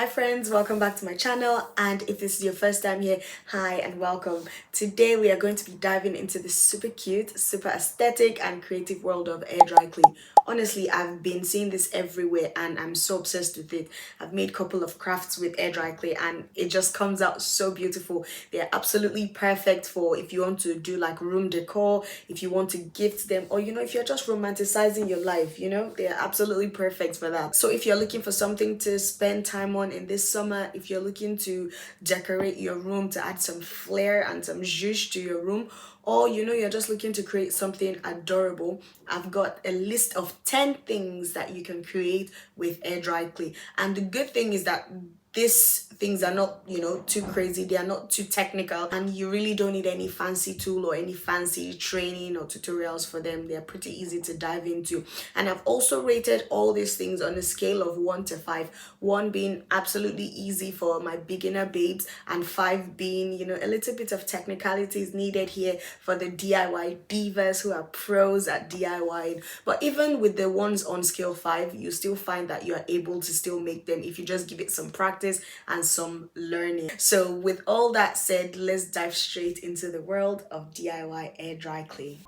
Hi friends, welcome back to my channel, and if this is your first time here, hi and welcome. Today we are going to be diving into this super cute, super aesthetic and creative world of air dry clay. Honestly, I've been seeing this everywhere and I'm so obsessed with it. I've made a couple of crafts with air dry clay and it just comes out so beautiful. They're absolutely perfect for if you want to do like room decor, if you want to gift them, or if you're just romanticizing your life, they're absolutely perfect for that. So if you're looking for something to spend time on in this summer, if you're looking to decorate your room to add some flair and some zhuzh to your room, or you're just looking to create something adorable, I've got a list of 10 things that you can create with air dry clay. And the good thing is that these things are not too crazy, they are not too technical, and you really don't need any fancy tool or any fancy training or tutorials for them. They're pretty easy to dive into. And I've also rated all these things on a scale of 1 to 5, 1 being absolutely easy for my beginner babes, and 5 being a little bit of technicality is needed here for the DIY divas who are pros at DIY. But even with the ones on scale 5, you still find that you are able to still make them if you just give it some practice and some learning. So with all that said, let's dive straight into the world of DIY air dry clay.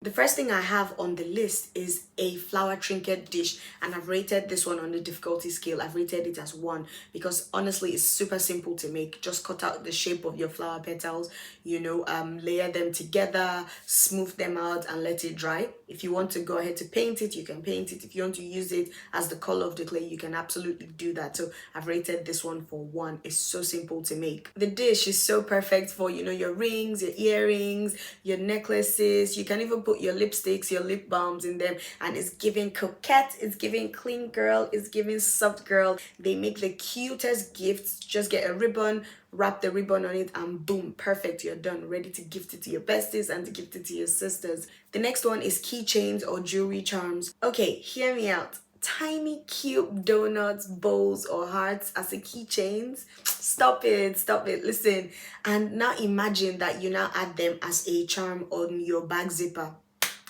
The first thing I have on the list is a flower trinket dish, and I've rated this one on the difficulty scale. I've rated it as 1 because honestly it's super simple to make. Just cut out the shape of your flower petals, layer them together, smooth them out and let it dry. If you want to go ahead to paint it, you can paint it. If you want to use it as the color of the clay, you can absolutely do that. So I've rated this one for 1. It's so simple to make. The dish is so perfect for your rings, your earrings, your necklaces. You can even put your lipsticks, your lip balms in them, and it's giving coquette, it's giving clean girl, it's giving soft girl. They make the cutest gifts. Just get a ribbon, wrap the ribbon on it, and boom, perfect, you're done, ready to gift it to your besties and to gift it to your sisters. The next one is keychains or jewelry charms. Okay, hear me out. Tiny cute donuts, bowls or hearts as a keychains. Stop it, listen. And now imagine that you now add them as a charm on your bag zipper.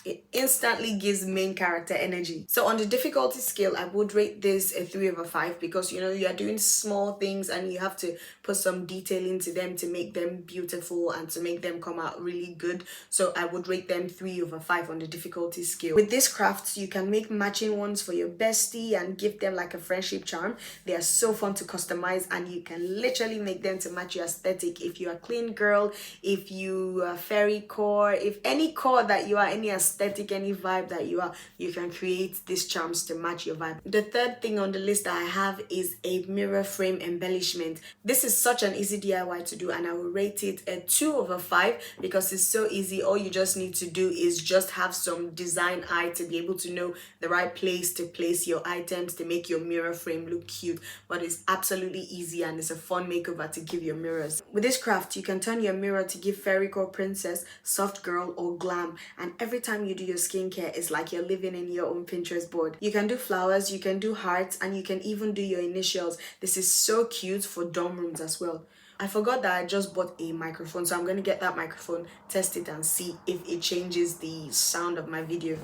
It instantly gives main character energy. So on the difficulty scale, I would rate this a 3/5 because you are doing small things and you have to put some detail into them to make them beautiful and to make them come out really good. So I would rate them 3/5 on the difficulty scale. With these crafts, you can make matching ones for your bestie and give them like a friendship charm. They are so fun to customize and you can literally make them to match your aesthetic. If you are clean girl, if you are fairy core, if any core that you are, any aesthetic, any vibe that you are, you can create these charms to match your vibe. The third thing on the list that I have is a mirror frame embellishment. This is such an easy DIY to do and I will rate it a 2/5 because it's so easy. All you just need to do is just have some design eye to be able to know the right place to place your items to make your mirror frame look cute. But it's absolutely easy and it's a fun makeover to give your mirrors. With this craft, you can turn your mirror to give fairy core princess, soft girl or glam, and every time you do your skincare, it's like you're living in your own Pinterest board. You can do flowers, you can do hearts, and you can even do your initials. This is so cute for dorm rooms as well. I forgot that I just bought a microphone, so I'm going to get that microphone, test it and see if it changes the sound of my video.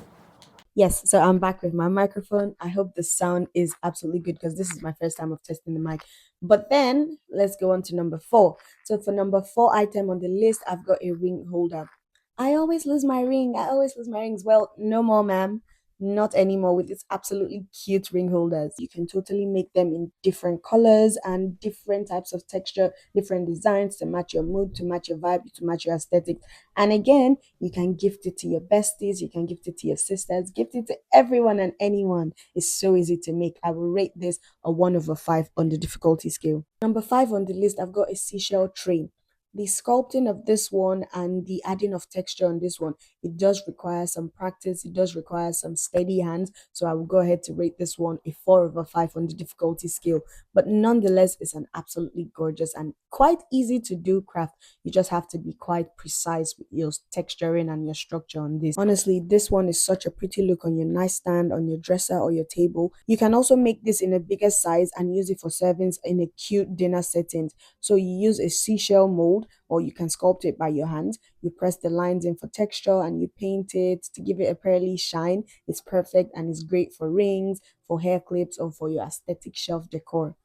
Yes, so I'm back with my microphone. I hope the sound is absolutely good because this is my first time of testing the mic. But then let's go on to number 4. So for number 4 item on the list, I've got a ring holder. I always lose my ring. I always lose my rings. Well, no more, ma'am. Not anymore with these absolutely cute ring holders. You can totally make them in different colors and different types of texture, different designs to match your mood, to match your vibe, to match your aesthetic. And again, you can gift it to your besties, you can gift it to your sisters, gift it to everyone and anyone. It's so easy to make. I will rate this a 1/5 on the difficulty scale. Number 5 on the list, I've got a seashell tray. The sculpting of this one and the adding of texture on this one, it does require some practice, it does require some steady hands. So I will go ahead to rate this one a 4/5 on the difficulty scale. But nonetheless, it's an absolutely gorgeous and quite easy to do craft. You just have to be quite precise with your texturing and your structure on this. Honestly, this one is such a pretty look on your nightstand, on your dresser or your table. You can also make this in a bigger size and use it for servings in a cute dinner setting. So you use a seashell mold mold, or you can sculpt it by your hands. You press the lines in for texture and you paint it to give it a pearly shine. It's perfect and it's great for rings, for hair clips, or for your aesthetic shelf decor.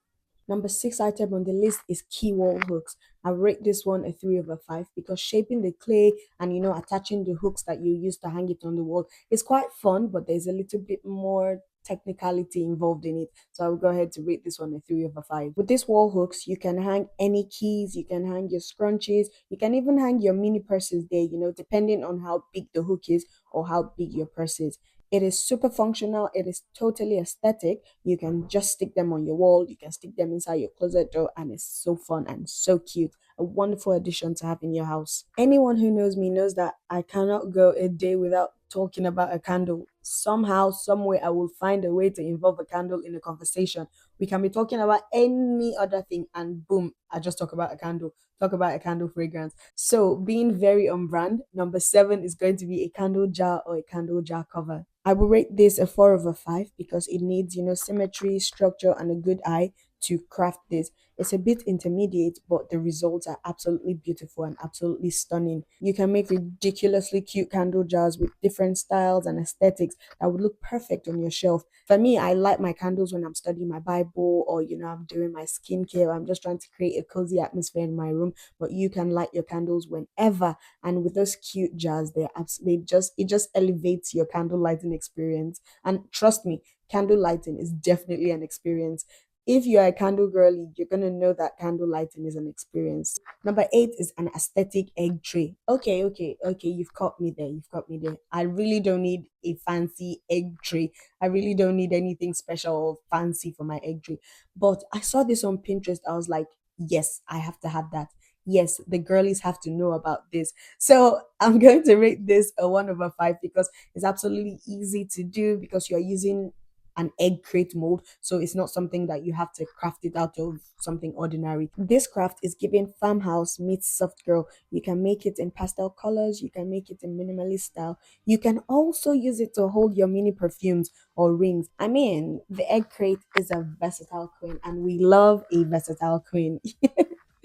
Number six item on the list is key wall hooks. I rate this one a 3/5 because shaping the clay and attaching the hooks that you use to hang it on the wall is quite fun, but there's a little bit more technicality involved in it. So I will go ahead to rate this one a 3/5. With these wall hooks, you can hang any keys, you can hang your scrunchies, you can even hang your mini purses there, depending on how big the hook is or how big your purse is. It is super functional, it is totally aesthetic. You can just stick them on your wall, you can stick them inside your closet door, and it's so fun and so cute. A wonderful addition to have in your house. Anyone who knows me knows that I cannot go a day without talking about a candle. Somehow, some way, I will find a way to involve a candle in a conversation. We can be talking about any other thing, and boom, I just talk about a candle. Talk about a candle fragrance. So, being very on brand, number seven is going to be a candle jar or a candle jar cover. I will rate this a 4/5 because it needs, symmetry, structure, and a good eye to craft this. It's a bit intermediate, but the results are absolutely beautiful and absolutely stunning. You can make ridiculously cute candle jars with different styles and aesthetics that would look perfect on your shelf. For me, I light my candles when I'm studying my Bible or, I'm doing my skincare. I'm just trying to create a cozy atmosphere in my room, but you can light your candles whenever. And with those cute jars, it just elevates your candle lighting experience. And trust me, candle lighting is definitely an experience. If you're a candle girly, you're gonna know that candle lighting is an experience. Number eight is an aesthetic egg tray. Okay, okay, okay, you've caught me there. You've caught me there. I really don't need a fancy egg tray. I really don't need anything special or fancy for my egg tray. But I saw this on Pinterest. I was like, yes, I have to have that. Yes, the girlies have to know about this. So I'm going to rate this a 1/5 because it's absolutely easy to do because you're using an egg crate mold. So it's not something that you have to craft it out of something ordinary. This craft is giving farmhouse meets soft girl. You can make it in pastel colors, you can make it in minimalist style. You can also use it to hold your mini perfumes or rings. I mean, the egg crate is a versatile queen, and we love a versatile queen.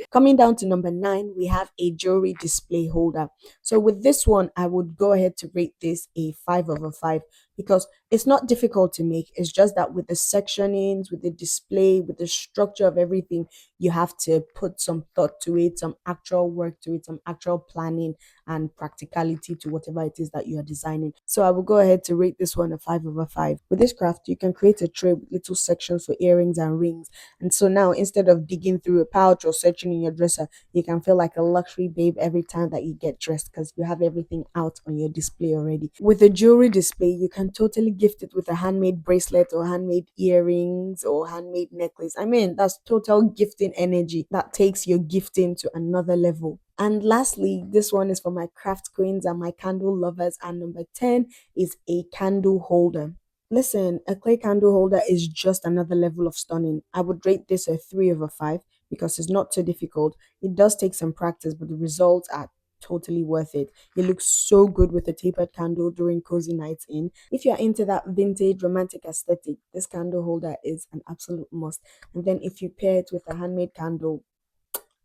Coming down to number nine, we have a jewelry display holder. So with this one, I would go ahead to rate this a 5/5 because it's not difficult to make. It's just that with the sectionings, with the display, with the structure of everything, you have to put some thought to it, some actual work to it, some actual planning and practicality to whatever it is that you are designing. So I will go ahead to rate this one a 5/5. With this craft, you can create a tray with little sections for earrings and rings, and so now, instead of digging through a pouch or searching in your dresser, you can feel like a luxury babe every time that you get dressed because you have everything out on your display already. With a jewelry display, you can totally gift it with a handmade bracelet or handmade earrings or handmade necklace. I mean, that's total gifting energy that takes your gifting to another level. And lastly, this one is for my craft queens and my candle lovers. And number 10 is a candle holder. Listen, a clay candle holder is just another level of stunning. I would rate this a 3/5 because it's not too difficult. It does take some practice, but the results are totally worth it. It looks so good with a tapered candle during cozy nights in. If you're into that vintage romantic aesthetic, this candle holder is an absolute must. And then if you pair it with a handmade candle,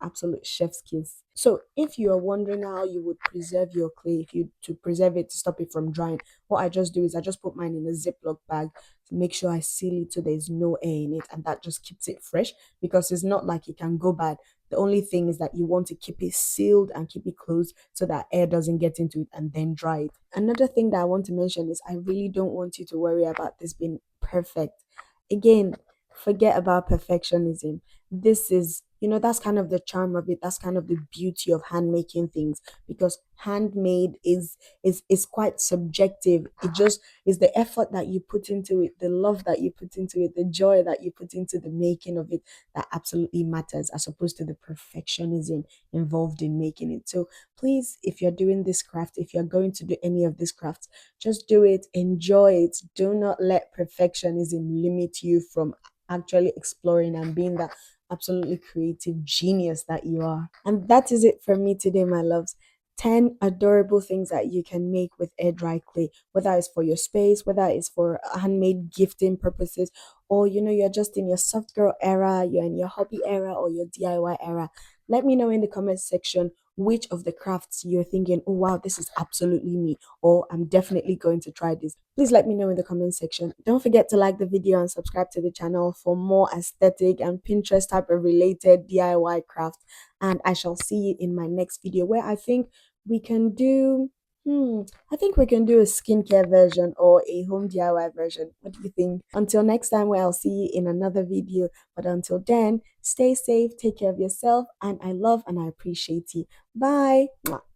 absolute chef's kiss. So if you are wondering how you would preserve your clay, if you to preserve it to stop it from drying, what I just do is I just put mine in a Ziploc bag to make sure I seal it so there's no air in it, and that just keeps it fresh because it's not like it can go bad. The only thing is that you want to keep it sealed and keep it closed so that air doesn't get into it and then dry it. Another thing that I want to mention is I really don't want you to worry about this being perfect. Again, forget about perfectionism. This is, that's kind of the charm of it. That's kind of the beauty of hand making things because handmade is quite subjective. It just is the effort that you put into it, the love that you put into it, the joy that you put into the making of it that absolutely matters as opposed to the perfectionism involved in making it. So please, if you're doing this craft, if you're going to do any of these crafts, just do it, enjoy it. Do not let perfectionism limit you from actually exploring and being that absolutely creative genius that you are. And that is it for me today, my loves. 10 adorable things that you can make with air dry clay, whether it's for your space, whether it's for handmade gifting purposes, or you're just in your soft girl era, you're in your hobby era, or your DIY era. Let me know in the comment section which of the crafts you're thinking, oh wow, this is absolutely me, or I'm definitely going to try this. Please let me know in the comment section. Don't forget to like the video and subscribe to the channel for more aesthetic and Pinterest type of related DIY crafts. And I shall see you in my next video where I think we can do I think we can do a skincare version or a home DIY version. What do you think? Until next time, where I'll see you in another video. But until then, stay safe, take care of yourself, and I love and I appreciate you. Bye. Mwah.